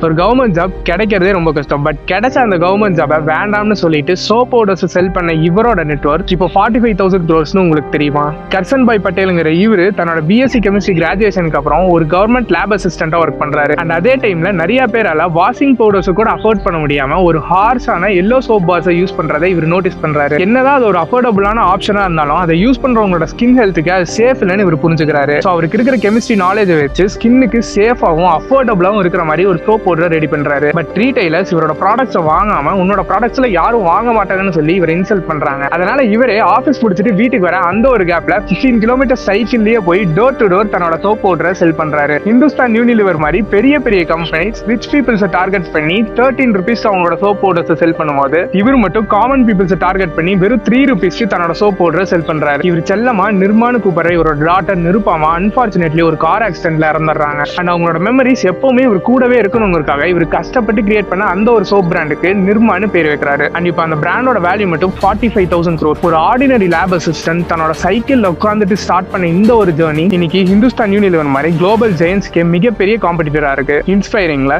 ஒரு government job கிடைக்கிறதே ரொம்ப கஷ்டம். பட் கிடைச்ச அந்த கவர்மெண்ட் ஜாபை வேண்டாம்னு சொல்லிட்டு சோப் பவுடர்ஸ் செல் பண்ண இவரோட நெட்வொர்க் இப்போ 45,000 crores உங்களுக்கு தெரியுமா? கர்சன் பாய் பட்டேலுங்கிற இவரு தன்னோட பிஎஸ்சி கெமிஸ்ட்ரி கிராஜுவேஷனுக்கு அப்புறம் ஒரு கவர்மெண்ட் லேப் அசிஸ்டண்டா ஒர்க் பண்றாரு. அண்ட் அதே டைம்ல நிறைய பேரால வாஷிங் பவுடர்ஸ் கூட அஃபோர்ட் பண்ண முடியாம ஒரு ஹார்ஸான எல்லோ சோப் பார்ஸை யூஸ் பண்றதை இவர் நோட்டீஸ் பண்றாரு. என்னதான் அது ஒரு அஃபோர்டபுளான ஆப்ஷனா இருந்தாலும் அதை யூஸ் பண்றவங்களோட ஸ்கின் ஹெல்த்துக்கு அது சேஃப் இல்லைன்னு இவர் புரிஞ்சுக்கிறாரு. ஸோ அவருக்கு இருக்கிற கெமிஸ்ட்ரி நாலேஜை வச்சு ஸ்கின்னுக்கு சேஃபாகவும் அஃபோர்டபுளாகவும் இருக்கிற மாதிரி ஒரு சோப் பவுடர் ரெடி பண்றாரு. பட் ரீடைலர்ஸ் இவரோட ப்ராடக்ட்ஸை வாங்காம உன்னோட ப்ராடக்ட்ஸ்ல யாரும் வாங்க மாட்டாங்கன்னு சொல்லி இவர் இன்சல்ட் பண்றாங்க. அதனால இவரே ஆபீஸ் முடிச்சுட்டு வீட்டுக்கு வர அந்த ஒரு கேப்ல 15 கிலோமீட்டர் சைக்கிள்லயே போய் டோர் டு டோர் தன்னோட சோப் பவுடரை செல் பண்றாரு. இந்துஸ்தான் யூனிலிவர் மாதிரி பெரிய பெரிய கம்பெனிஸ் ரிச் பீப்புள்ஸை டார்கெட் பண்ணி 13 rupees அவங்களோட சோப் பவுடர்ஸ் செல் பண்ணும்போது இவர் மட்டும் காமன் பீப்புள்ஸை டார்கெட் பண்ணி வெறும் 3 rupees தன்னோட சோப் பவுடரை செல் பண்றாரு. இவர் செல்லமா நிர்மானு கூப்பிடுற இவரோட டாட்டர் நிருபாமா அன்பார்ச்சுனேட்லி ஒரு கார் ஆக்சிடென்ட்ல இறந்துடுறாங்க. அண்ட் அவங்களோட மெமரிஸ் எப்பவுமே இவர் கூடவே இருக்கணுங்கிறதுக்காக இவர் கஷ்டப்பட்டு கிரியேட் பண்ண அந்த ஒரு சோப் பிராண்டுக்கு நிர்மான்னு பேர் வைக்கிறாரு. அண்ட் இப்போ அந்த பிராண்டோட வேல்யூ மட்டும் 45,000 crores. ஒரு ஆர்டினரி லேப் அசிஸ்டன்ட் தன்னோட சைக்கிள்ல உட்காந்துட்டு ஸ்டார்ட் பண்ண இந்த ஒரு ஜர்னி இன்னைக்கு ஹிந்துஸ்தான் யூனிலிவர் மாதிரி குளோபல் ஜெயன்ஸ்க்கு மிகப்பெரிய காம்படிட்டரா இருக்கு. இன்ஸ்பைரிங்ல